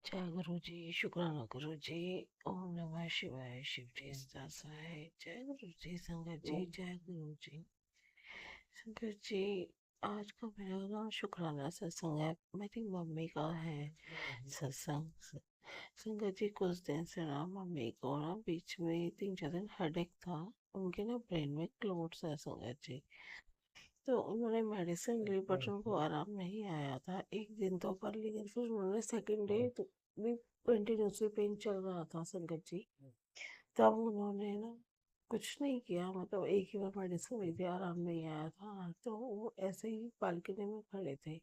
जय गुरु जी। शुक्राना गुरु जी। ओम नमः शिवाय। शिव जी दासाय। जय गुरु जी। संगत जी जय गुरु जी। संगत जी, आज का मेरा ना शुक्राना सत्संग है। मेरी मम्मी का है सत्संग। संगत जी, कुछ दिन से ना मम्मी को ना बीच में 3-4 दिन हेडेक था। उनके ना ब्रेन में क्लोट्स है संगत जी। तो उन्होंने मेडिसिन ली बट उनको आराम नहीं आया था। एक दिन तो कर ली, लेकिन फिर उन्होंने सेकंड डे तो भी कंटिन्यूसली पेन चल रहा था संगत जी। तब उन्होंने ना कुछ नहीं किया, मतलब एक ही बार मेडिसिन ली थी, आराम नहीं आया था। तो वो ऐसे ही बालकनी में खड़े थे।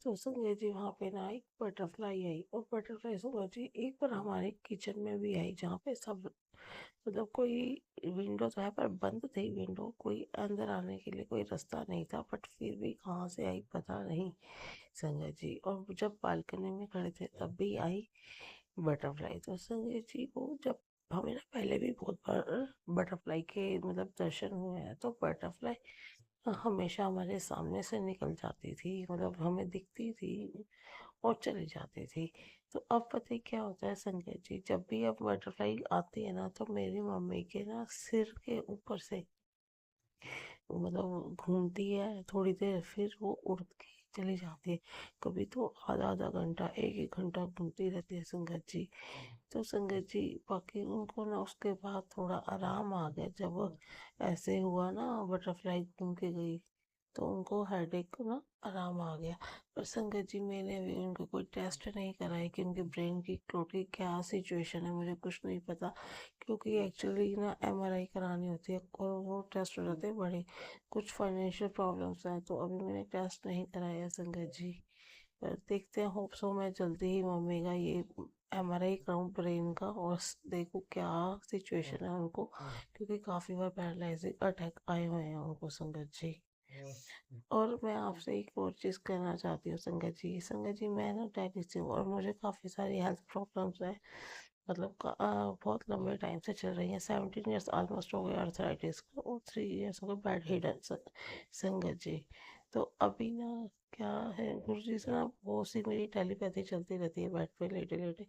तो संगत जी वहाँ पे ना एक बटरफ्लाई आई, और बटरफ्लाई संगत जी एक बार हमारे किचन में भी आई, जहाँ पे सब मतलब कोई विंडो तो है पर बंद थी विंडो, कोई अंदर आने के लिए कोई रास्ता नहीं था। बट फिर भी कहाँ से आई पता नहीं संजय जी। और जब बालकनी में खड़े थे तब भी आई बटरफ्लाई। तो संजय जी को जब हमें ना पहले भी बहुत बार बटरफ्लाई के मतलब दर्शन हुए हैं, तो बटरफ्लाई हमेशा हमारे सामने से निकल जाती थी, मतलब हमें दिखती थी और चली जाती थी। तो अब पता है क्या होता है संजय जी, जब भी अब बटरफ्लाई आती है ना, तो मेरी मम्मी के ना सिर के ऊपर से मतलब घूमती है थोड़ी देर, फिर वो उड़ के चली जाती है। कभी तो आधा आधा घंटा, एक एक घंटा घूमती रहती है संगत जी। तो संगत जी बाकी उनको ना उसके बाद थोड़ा आराम आ गया। जब ऐसे हुआ ना बटरफ्लाई घूम के गई, तो उनको हेडेक को ना आराम आ गया। पर संगत जी मैंने अभी उनको कोई टेस्ट नहीं कराया कि उनके ब्रेन की क्लोट की क्या सिचुएशन है, मुझे कुछ नहीं पता। क्योंकि एक्चुअली ना एमआरआई करानी होती है, और वो टेस्ट हो जाते हैं बड़े। कुछ फाइनेंशियल प्रॉब्लम्स हैं, तो अभी मैंने टेस्ट नहीं कराया संगत जी। पर देखते हैं, होप सो मैं जल्दी ही मम्मी का ये एमआरआई कराऊँ ब्रेन का, और देखूँ क्या सिचुएशन है उनको। क्योंकि काफ़ी बार पैरालिसिस अटैक आए हुए हैं उनको संगत जी। और मैं आपसे एक और चीज़ कहना चाहती हूँ संगत जी। संगत जी मैं ना डायबिटीज हूँ, और मुझे काफ़ी सारी हेल्थ प्रॉब्लम्स हैं। मतलब बहुत लंबे टाइम से चल रही है। 17 ईयर्स ऑलमोस्ट हो गए अर्थराइटिस का, और 3 ईयर्स हो गए बेड हिडन संगत जी। तो अभी ना क्या है, गुरु जी से ना बहुत सी मेरी टेलीपैथी चलती रहती है बेड पे लेटे लेटे।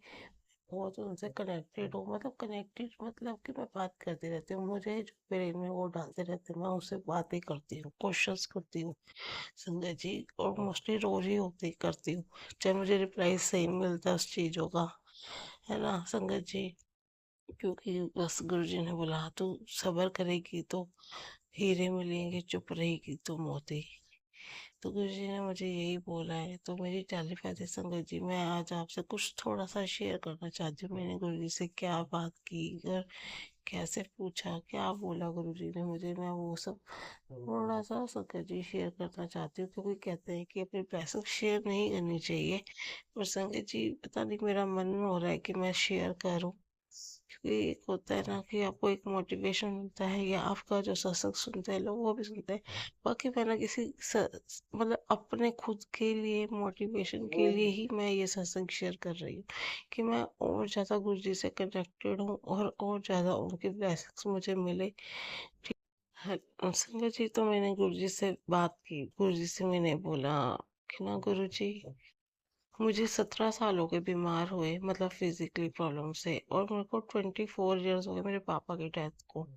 बहुत उनसे कनेक्टेड हूँ, मतलब कनेक्टेड मतलब कि मैं बात करती रहती हूँ। मुझे जो ब्रेन में वो डालते रहते हैं, मैं उससे बातें करती हूँ, क्वेश्चंस करती हूँ संगत जी। और मोस्टली रोज ही होती करती हूँ, चाहे मुझे रिप्लाई सही मिलता है उस चीज़ों का, है ना संगत जी। क्योंकि बस गुरु जी ने बोला तू सब्र करेगी तो हीरे मिलेंगे, चुप रहेगी तो मोती। तो गुरु जी ने मुझे यही बोला है। तो मेरी टेलीपैथी संगत जी, मैं आज आपसे कुछ थोड़ा सा शेयर करना चाहती हूँ। मैंने गुरु जी से क्या बात की और कैसे पूछा, क्या बोला गुरु जी ने मुझे, मैं वो सब थोड़ा सा संगत जी शेयर करना चाहती हूँ। क्योंकि कहते हैं कि अपनी पैसे शेयर नहीं करनी चाहिए, पर संगत जी पता नहीं मेरा मन हो रहा है कि मैं शेयर करूँ। क्योंकि एक होता है ना कि आपको एक मोटिवेशन मिलता है, या आपका जो सत्संग सुनते हैं लोग वो भी सुनते हैं। बाकी मैं ना किसी मतलब अपने खुद के लिए मोटिवेशन के लिए ही मैं ये सत्संग शेयर कर रही हूँ, कि मैं और ज़्यादा गुरु जी से कनेक्टेड हूँ, और ज़्यादा उनके ब्लेसिंग्स मुझे मिले। संगत जी, तो मैंने गुरु जी से बात की। गुरु जी से मैंने बोला कि ना गुरु जी, मुझे 17 साल हो गए बीमार हुए, मतलब फिजिकली प्रॉब्लम से। और मेरे को 24 ईयर्स हो गए मेरे पापा की डेथ को।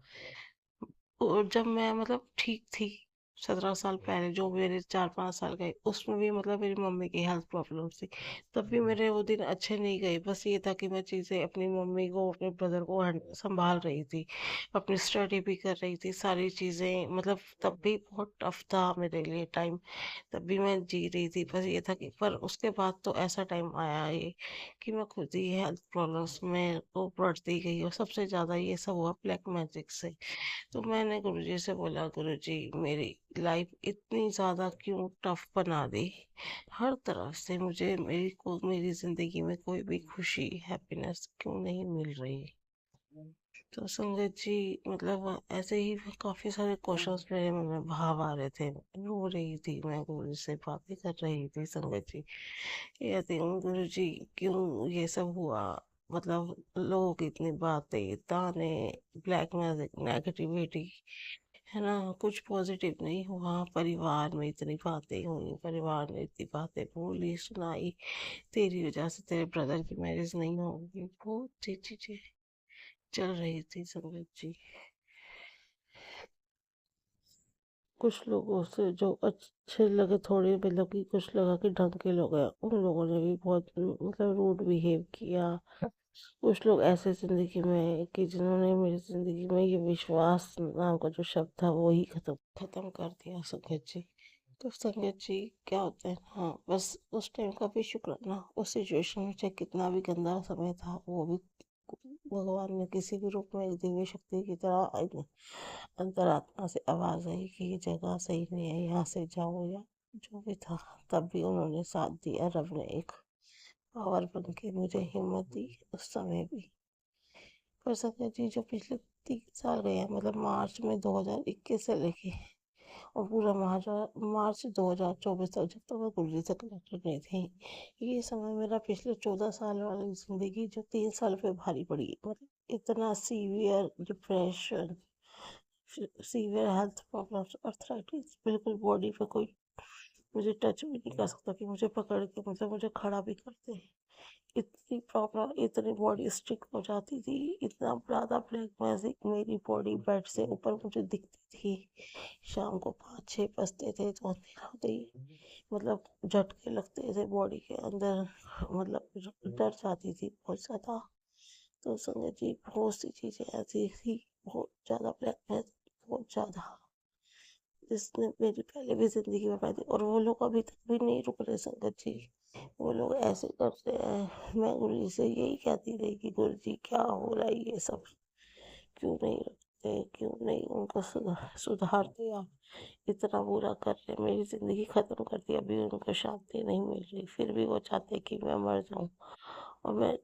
और जब मैं मतलब ठीक थी 17 साल पहले, जो मेरे 4-5 साल गए उसमें भी मतलब मेरी मम्मी की हेल्थ प्रॉब्लम थी, तब भी मेरे वो दिन अच्छे नहीं गए। बस ये था कि मैं चीज़ें अपनी मम्मी को अपने ब्रदर को संभाल रही थी, अपनी स्टडी भी कर रही थी, सारी चीज़ें मतलब तब भी बहुत टफ था मेरे लिए टाइम। तब भी मैं जी रही थी, बस ये था कि पर उसके बाद तो ऐसा टाइम आया ये कि मैं खुद ही हेल्थ प्रॉब्लम्स में वो बढ़ती गई, और सबसे ज़्यादा ये सब हुआ ब्लैक मैजिक से। तो मैंने गुरुजी से बोला, गुरुजी मेरी लाइफ इतनी ज़्यादा क्यों टफ बना दी, हर तरफ से मुझे मेरी ज़िंदगी में कोई भी खुशी हैप्पीनेस क्यों नहीं मिल रही। तो संगत जी मतलब ऐसे ही काफी सारे क्वेश्चंस मेरे मन में भाव आ रहे थे। रो रही थी मैं, गुरु से बातें कर रही थी संगत जी। कहती हूँ गुरु जी क्यों ये सब हुआ, मतलब लोग इतनी बातें ताने, ब्लैक मैजिक, नेगेटिविटी, है ना, कुछ पॉजिटिव नहीं हुआ। परिवार में इतनी बातें हुई, परिवार ने इतनी बातें बोली सुनाई, तेरी वजह से तेरे ब्रदर की मैरिज नहीं होगी, बहुत सी चीजें चल रही थी संगत जी। कुछ लोगों से जो अच्छे लगे थोड़े, मतलब कि कुछ लगा कि ढंग के लोग हैं, उन लोगों ने भी बहुत मतलब रूड बिहेव किया। कुछ लोग ऐसे जिंदगी में कि जिन्होंने मेरी जिंदगी में ये विश्वास नाम का जो शब्द था वो ही खत्म खत्म कर दिया संगत जी। तो संगत जी क्या होता है ना, बस उस टाइम का भी शुक्राना, उस सिचुएशन में चाहे कितना भी गंदा समय था वो भी भगवान ने किसी भी रूप में एक दिव्य शक्ति की तरह अंतरात्मा से आवाज आई कि ये जगह सही नहीं है, यहाँ से जाओ, या जो भी था। तब भी उन्होंने साथ दिया, रब ने एक पावर बन के मुझे हिम्मत दी उस समय भी। पर संजय जी जो पिछले 3 साल गए हैं, मतलब मार्च में 2021 से लेके और पूरा मार्च 2024 तक, जब तक मैं गुरुजी से कनेक्टेड नहीं थी, ये समय मेरा पिछले 14 साल वाली जिंदगी जो 3 साल पे भारी पड़ी, मतलब इतना severe depression, severe health problems, arthritis, बिल्कुल बॉडी पे कोई मुझे टच भी नहीं कर सकता कि मुझे पकड़ के मतलब मुझे खड़ा भी करते। इतनी प्रॉब्लम, इतनी बॉडी स्टिक हो जाती थी, इतना ज़्यादा ब्लैक मैजिक मेरी बॉडी बेड से ऊपर मुझे दिखती थी। शाम को 5-6 बजते थे तो अंधेरा होते ही मतलब झटके लगते थे बॉडी के अंदर, मतलब डर जाती थी बहुत ज़्यादा। तो संगत जी बहुत सी चीज़ें ऐसी थी, बहुत ज़्यादा ब्लैक मैजिक, बहुत ज़्यादा, जिसने मेरी पहले भी जिंदगी में पाई थी। और वो लोग अभी तक भी नहीं रुक रहे संगत जी, वो लोग ऐसे करते हैं। मैं गुरु जी से यही कहती रही कि गुरु जी क्या हो रहा है ये सब, क्यों नहीं रुकते, क्यों नहीं उनको सुधारते आप, इतना बुरा कर रहे, मेरी जिंदगी खत्म कर दी, अभी उनको शांति नहीं मिल रही, फिर भी वो चाहते कि मैं मर जाऊं। और मैं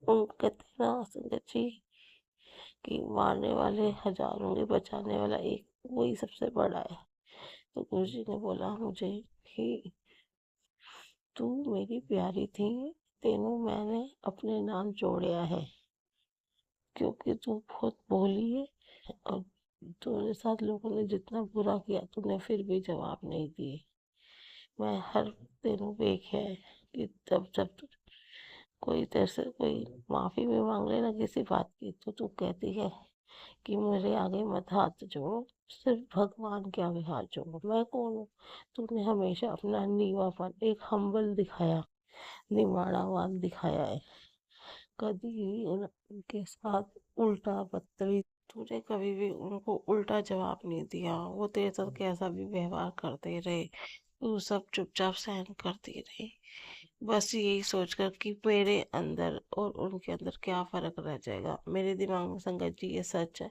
उन कहते हैं ना संगत जी कि मारने वाले 1000 होंगे, बचाने वाला एक, वही सबसे बड़ा है। तो गुरु जी ने बोला मुझे कि तू मेरी प्यारी थी, तेनों मैंने अपने नाम जोड़िया है, क्योंकि तू बहुत भोली है और तेरे साथ लोगों ने जितना बुरा किया तूने फिर भी जवाब नहीं दिए। मैं हर तेनों देखा है कि तब जब कोई तेरे से कोई माफी भी मांग ले ना किसी बात की, तो तू कहती है कि मेरे आगे मत हाथ जोड़ो, सिर्फ भगवान के आगे हाथ जोड़ो। मैं कौन हूँ? तूने हमेशा अपना नीवापन, एक हम्बल दिखाया, निमाड़ावान दिखाया है, कभी भी उनके साथ उल्टा बदतमीज, तूने कभी भी उनको उल्टा जवाब नहीं दिया। वो तेरे साथ कैसा भी व्यवहार करते रहे, तू सब चुपचाप सहन करती रही, बस यही सोचकर कि मेरे अंदर और उनके अंदर क्या फर्क रह जाएगा। मेरे दिमाग में संगत जी ये सच है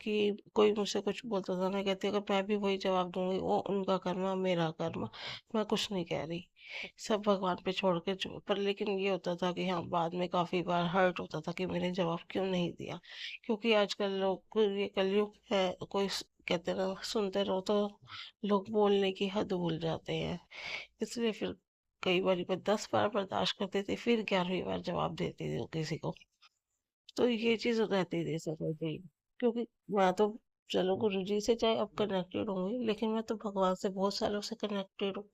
कि कोई मुझसे कुछ बोलता था, मैं कहती अगर मैं भी वही जवाब दूंगी, वो उनका कर्मा मेरा कर्मा, मैं कुछ नहीं कह रही, सब भगवान पे छोड़ के पर लेकिन ये होता था कि हाँ बाद में काफी बार हर्ट होता था कि मैंने जवाब क्यों नहीं दिया। क्योंकि आजकल लोग, ये कलयुग है, कोई कहते ना सुनते रहो तो लोग बोलने की हद भूल जाते हैं, इसलिए फिर कई बार मैं 10 बार बर्दाश्त करती थी, फिर 11वीं बार जवाब देती थी किसी को। तो ये चीज रहती थी सफर की, क्योंकि मैं तो चलो गुरु जी से चाहे अब कनेक्टेड होंगी, लेकिन मैं तो भगवान से बहुत सालों से कनेक्टेड हूँ।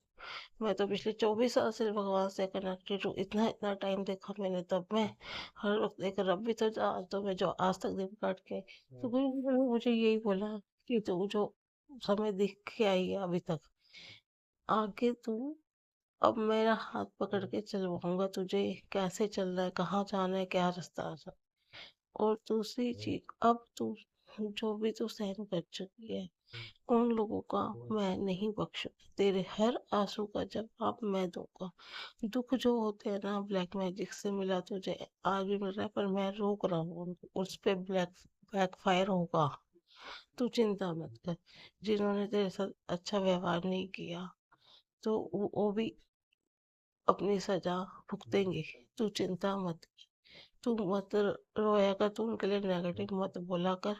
मैं तो पिछले 24 साल से भगवान से कनेक्टेड हूँ, इतना इतना टाइम देखा मैंने, तब मैं हर वक्त एक रब भी तो तो मैं जो आज तक दिन काट के, तो गुरु जी ने मुझे यही बोला कि तू जो समय दिख के आई है अभी तक, आगे तू अब मेरा हाथ पकड़ के चलवाऊंगा तुझे, कैसे चलना है, कहाँ जाना है, क्या रास्ता है। और दूसरी चीज, अब तू जो भी तू सहन कर चुकी है, उन लोगों का मैं नहीं बख्शूंगी, तेरे हर आंसू का जवाब मैं दूंगा। दुख जो होते हैं ना, ब्लैक मैजिक से मिला तुझे, आज भी मिल रहा है, पर मैं रोक रहा हूँ उनको, उस पे बैक फायर होगा। तू चिंता मत कर, जिन्होंने तेरे साथ अच्छा व्यवहार नहीं किया तो वो भी अपनी सजा भुगतेंगे। तू चिंता मत, तू मत रोया कर, तू उनके लिए नेगेटिव मत बोला कर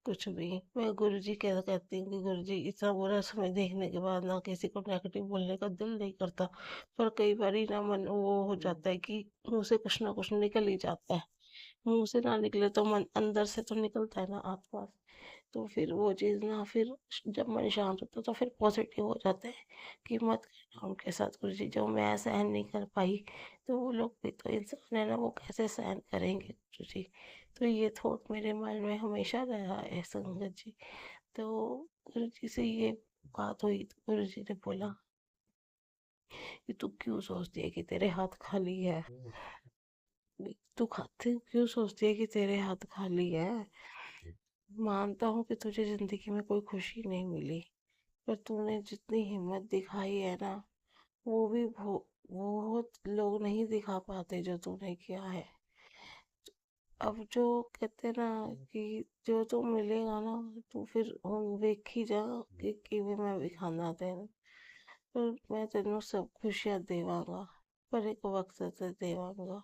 कुछ भी। मैं गुरु जी कहती हूँ कि गुरु जी इतना बुरा समय देखने के बाद ना किसी को नेगेटिव बोलने का दिल नहीं करता, पर कई बार ना मन वो हो जाता है कि मुंह से कुछ ना कुछ निकल ही जाता है। मुंह से ना निकले तो मन अंदर से तो निकलता है ना, आत्मा से। तो फिर वो चीज़ ना, फिर जब मन शांत होता है तो फिर पॉजिटिव हो जाते हैं कि मत करना उनके साथ कुछ चीज़ जो मैं सहन नहीं कर पाई, तो वो लोग भी तो इंसान है ना, वो कैसे सहन करेंगे कुछ चीज़। तो ये थॉट मेरे मन में हमेशा रहा है संगत जी। तो गुरु जी से ये बात हुई तो गुरु जी ने बोला कि तू क्यों सोचती है कि तेरे हाथ खाली है, तू खाते क्यों सोचती है कि तेरे हाथ खाली है। मानता हूँ कि तुझे जिंदगी में कोई खुशी नहीं मिली, पर तूने जितनी हिम्मत दिखाई है ना, वो भी बहुत लोग नहीं दिखा पाते जो तूने किया है। अब जो कहते ना कि जो तू मिलेगा ना, तू फिर ਹੁਣ ਵੇਖੀ ਜਾ ਕਿ ਕਿਵੇਂ ਮੈਂ ਵਿਖਾਣਾ ਤੈਨੂੰ, पर मैं तेनों सब खुशियाँ देवांगा, पर एक वक्त ते देवांगा।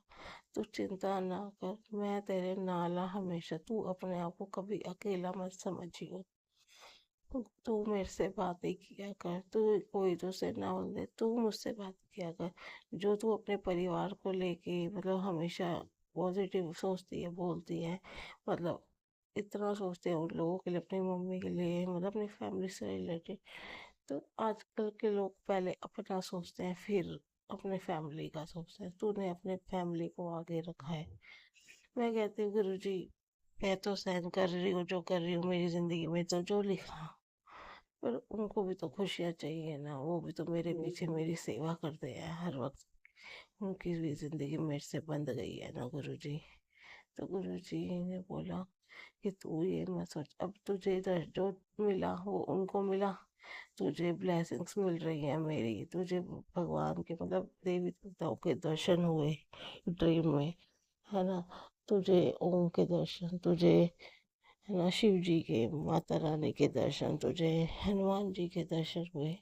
तू चिंता ना कर, मैं तेरे नाल हाँ हमेशा। तू अपने आप को कभी अकेला मत समझियो। तू मेरे से बातें किया कर, तू कोई तुझसे ना बोले, तू मुझसे बात किया कर। जो तू अपने परिवार को लेके मतलब हमेशा पॉजिटिव सोचती है, बोलती है, मतलब इतना सोचते हैं उन लोगों के लिए, अपनी मम्मी के लिए, मतलब अपनी फैमिली से रिलेटेड। तो आजकल के लोग पहले अपना सोचते हैं, फिर अपने फैमिली का सोचते हैं। तूने अपने फैमिली को आगे रखा है। मैं कहती हूँ गुरु जी, मैं तो सहन कर रही हूँ जो कर रही हूँ, मेरी जिंदगी में तो जो लिखा, पर उनको भी तो खुशियाँ चाहिए ना, वो भी तो मेरे पीछे मेरी सेवा करते हैं हर वक्त। उनकी भी जिंदगी मेरे से बंध गई है ना गुरु जी। तो गुरु जी ने बोला कि तू ये मत सोच, अब तुझे इधर जो मिला वो उनको मिला, तुझे ब्लेसिंग्स मिल रही है मेरी, तुझे भगवान के मतलब देवी देवताओं के दर्शन हुए ड्रीम में, है ना। तुझे ओम के दर्शन, तुझे है ना शिव जी के, माता रानी के दर्शन, तुझे हनुमान जी के दर्शन हुए।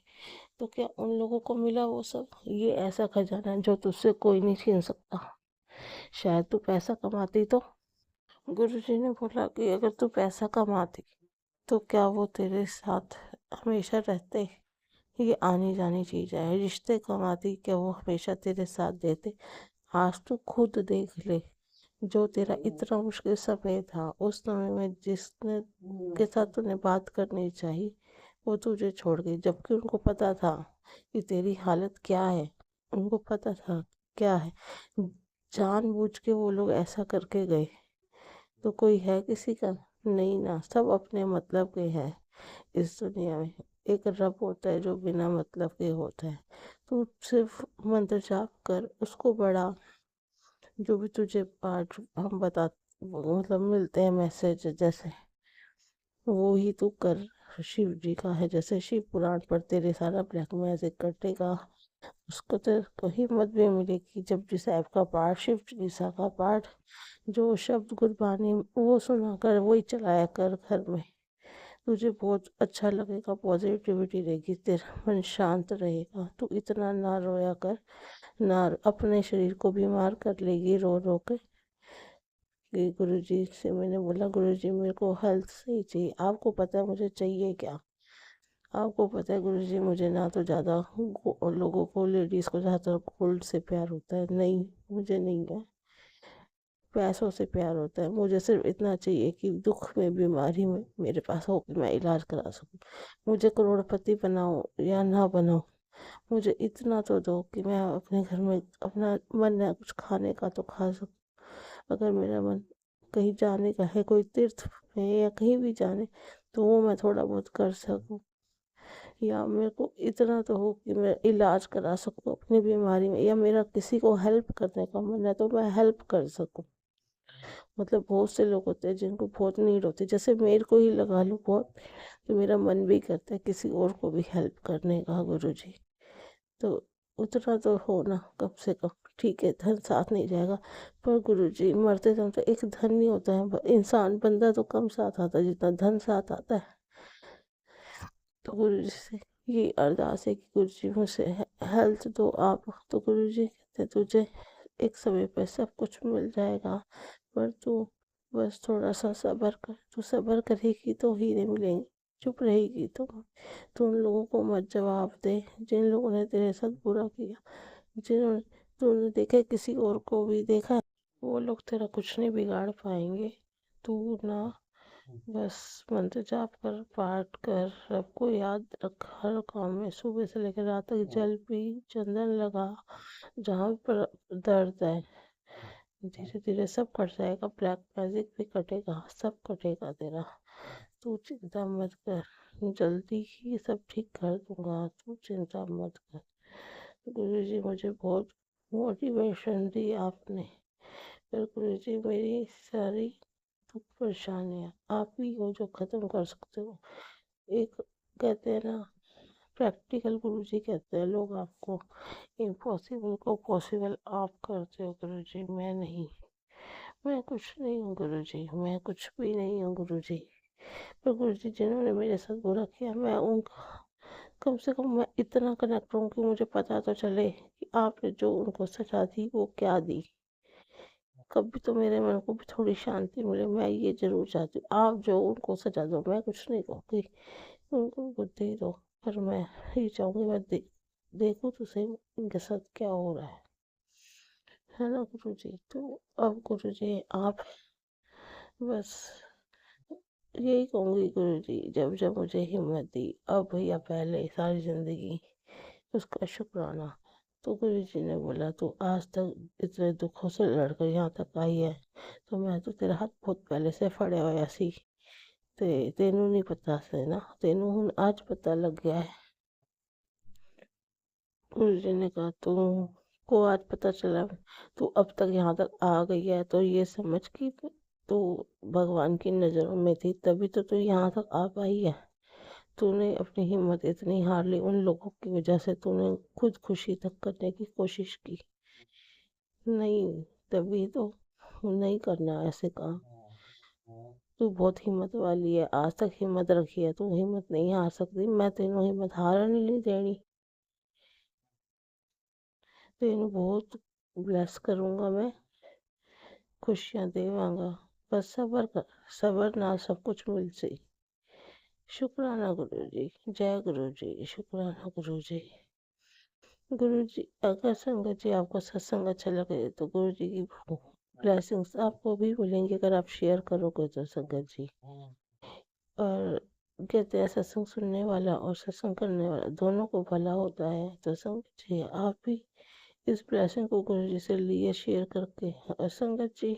तो क्या उन लोगों को मिला वो सब? ये ऐसा खजाना जो तुझसे कोई नहीं छीन सकता। शायद तू पैसा कमाती तो, गुरु जी ने बोला कि अगर तू पैसा कमाती तो क्या वो तेरे साथ हमेशा रहते? ये आनी जानी चीज है। रिश्ते कमाती, क्या वो हमेशा तेरे साथ देते? आज तू खुद देख ले, जो तेरा इतना मुश्किल समय था, उस समय में जिसने के साथ तूने बात करनी चाहिए, वो तुझे छोड़ गई, जबकि उनको पता था कि तेरी हालत क्या है। उनको पता था क्या है, जानबूझ के वो लोग ऐसा करके गए। तो कोई है किसी का? नहीं ना, सब अपने मतलब के हैं इस दुनिया में। एक रब होता है जो बिना मतलब के होता है। तू सिर्फ मंत्र जाप कर, उसको बढ़ा। जो भी तुझे पाठ हम बता मतलब मिलते हैं मैसेज, जैसे वो ही तू कर। शिव जी का है, जैसे शिव पुराण पर तेरे सारा ब्लैक मैजिक कटेगा। उसको तेरे को हिम्मत भी मिलेगी जब जिस ऐप का पाठ, शिव चालीसा का पाठ, जो शब्द गुरबानी वो सुना कर, वही चलाया कर घर में। तुझे बहुत अच्छा लगेगा, पॉजिटिविटी रहेगी, तेरा मन शांत रहेगा। तू इतना ना रोया कर, ना अपने शरीर को बीमार कर लेगी रो रो के। कि गुरुजी से मैंने बोला, गुरुजी मेरे को हेल्थ सही चाहिए, आपको पता है मुझे चाहिए क्या? आपको पता है गुरुजी, मुझे ना तो ज़्यादा लोगों को, लेडीज़ को ज़्यादातर गोल्ड से प्यार होता है, नहीं मुझे नहीं है। पैसों से प्यार होता है, मुझे सिर्फ इतना चाहिए कि दुख में, बीमारी में मेरे पास हो कि मैं इलाज करा सकूं। मुझे करोड़पति बनाओ या ना बनाओ, मुझे इतना तो दो कि मैं अपने घर में अपना मन है कुछ खाने का तो खा सकूं। अगर मेरा मन कहीं जाने का है, कोई तीर्थ में या कहीं भी जाने, तो वो मैं थोड़ा बहुत कर सकूं। या मेरे को इतना तो हो कि मैं इलाज करा सकूं अपनी बीमारी में, या मेरा किसी को हेल्प करने का मन है तो मैं हेल्प कर सकूं। मतलब बहुत से लोग होते हैं जिनको बहुत नीड होती है, जैसे मेरे को ही लगा लो बहुत, तो मेरा मन भी करता है किसी और को भी हेल्प करने का गुरु जी। तो उतना तो होना कम से कम। ठीक है, धन साथ नहीं जाएगा, पर गुरु जी मरते दम तो एक धन नहीं होता है, इंसान बंदा तो कम साथ आता है जितना धन साथ आता है। तो गुरु जी से ये अरदास है कि गुरु जी मुझे हेल्थ दो आप। तो गुरु जी कहते तुझे एक समय पर सब कुछ मिल जाएगा, पर तू बस थोड़ा सा सब्र कर। तू सब्र करेगी तो हीरे मिलेंगे, चुप रहेगी तो उन लोगों को मत जवाब दे जिन लोगों ने तेरे साथ बुरा किया। जिन्होंने तूने देखा किसी और को भी देखा, वो लोग तेरा कुछ नहीं बिगाड़ पाएंगे। तू ना बस मंत्र जाप कर, पाठ कर, सबको याद रख, हर काम में सुबह से लेकर रात तक जल पी, चंदन लगा, जहाँ पर दर्द है धीरे धीरे सब कट जाएगा, ब्लैक मैजिक भी कटेगा, सब कटेगा तेरा। तू चिंता मत कर, जल्दी ही सब ठीक कर दूंगा, तू चिंता मत कर। गुरुजी मुझे बहुत मोटिवेशन दी आपने, पर गुरुजी मेरी सारी दुख परेशानियाँ आप ही हो जो खत्म कर सकते हो। एक कहते हैं ना, प्रैक्टिकल गुरुजी कहते हैं लोग आपको, इम्पॉसिबल को पॉसिबल आप करते हो गुरुजी, मैं नहीं। मैं कुछ नहीं हूँ गुरुजी, मैं कुछ भी नहीं हूँ गुरुजी। पर गुरुजी जिन्होंने मेरे साथ बुरा किया, मैं उनका कम से कम मैं इतना कनेक्ट हूँ कि मुझे पता तो चले कि आपने जो उनको सजा दी वो क्या दी। कभी तो मेरे मन को भी थोड़ी शांति मिले, मैं ये जरूर चाहती हूँ। आप जो उनको सजा दो, मैं कुछ नहीं कहूँगी, उनको बुद्धि दो, पर मैं ये चाहूँगी मैं देखूँ तो सही इनके साथ क्या हो रहा है ना गुरुजी। तो अब गुरुजी आप बस यही कहूँगी गुरुजी, जब जब मुझे हिम्मत दी, अब या पहले सारी जिंदगी उसका शुक्राना। तो गुरुजी ने बोला तू आज तक इतने दुखों से लड़कर यहाँ तक आई है, तो मैं तो तेरा हाथ बहुत पहले से फड़ਿਆ ਹੋਇਆ ਸੀ, ਤੇ ਤੈਨੂੰ नहीं पता ਸੀ ना, तेनू ਹੁਣ आज पता लग गया है। गुरुजी ने कहा तू को आज पता चला, तू अब तक यहाँ तक आ गई है, तो ये समझ कि तू भगवान की नज़रों में थी, तभी तो तू यहाँ तक आ पाई है। तूने अपनी हिम्मत इतनी हार ली उन लोगों की वजह से, तूने खुद खुशी तक करने की कोशिश की नहीं, तभी तो नहीं करना ऐसे काम। तू बहुत हिम्मत वाली है, आज तक हिम्मत रखी है, तू हिम्मत नहीं हार सकती, मैं तेनों हिम्मत हारन नहीं देनी, तेनों बहुत ब्लेस करूँगा मैं, खुशियाँ देवांगा। बस सबर कर, सबर नाल सब कुछ मिल सी। शुक्राना गुरु जी, जय गुरु जी, शुक्राना गुरु जी। गुरु जी अगर संगत जी आपको सत्संग अच्छा लगे तो गुरु जी की ब्लेसिंग्स आपको भी मिलेंगी अगर आप शेयर करोगे तो संगत जी। और कहते हैं सत्संग सुनने वाला और सत्संग करने वाला दोनों को भला होता है, तो संगत जी आप भी इस ब्लेसिंग को गुरु जी से लिए शेयर करके। और संगत जी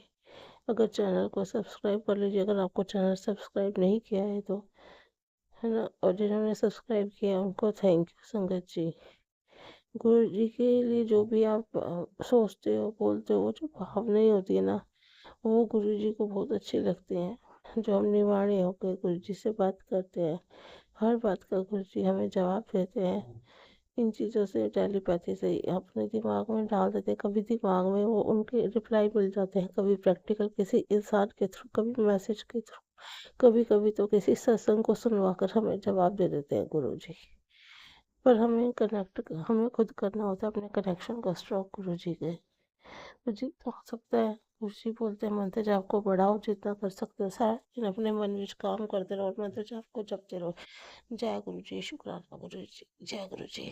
अगर चैनल को सब्सक्राइब कर लीजिए, अगर आपको चैनल सब्सक्राइब नहीं किया है तो, है ना। और जिन्होंने सब्सक्राइब किया उनको थैंक यू संगत जी। गुरु जी के लिए जो भी आप सोचते हो बोलते हो, वो जो भावनाएं होती है ना, वो गुरु जी को बहुत अच्छी लगती हैं। जो हम निवाणी होकर गुरु जी से बात करते हैं, हर बात का गुरु जी हमें जवाब देते हैं। इन चीज़ों से टेलीपैथी से अपने दिमाग में डाल देते हैं, कभी दिमाग में वो उनके रिप्लाई मिल जाते हैं, कभी प्रैक्टिकल किसी इंसान के थ्रू, कभी मैसेज के थ्रू, कभी कभी तो किसी सत्संग को सुनवा कर हमें जवाब दे देते हैं गुरु जी। पर हमें खुद करना होता है अपने कनेक्शन को स्ट्रॉन्ग गुरु जी के। गुरु जी तो हो सकता है गुरु जी बोलते हैं मंत्र जाप को बढ़ाओ, जितना कर सकते हो सारा दिन अपने मन में काम करते रहो और मंत्र जाप को जपते रहो। जय गुरु जी, शुक्राना गुरु जी, जय गुरु जी।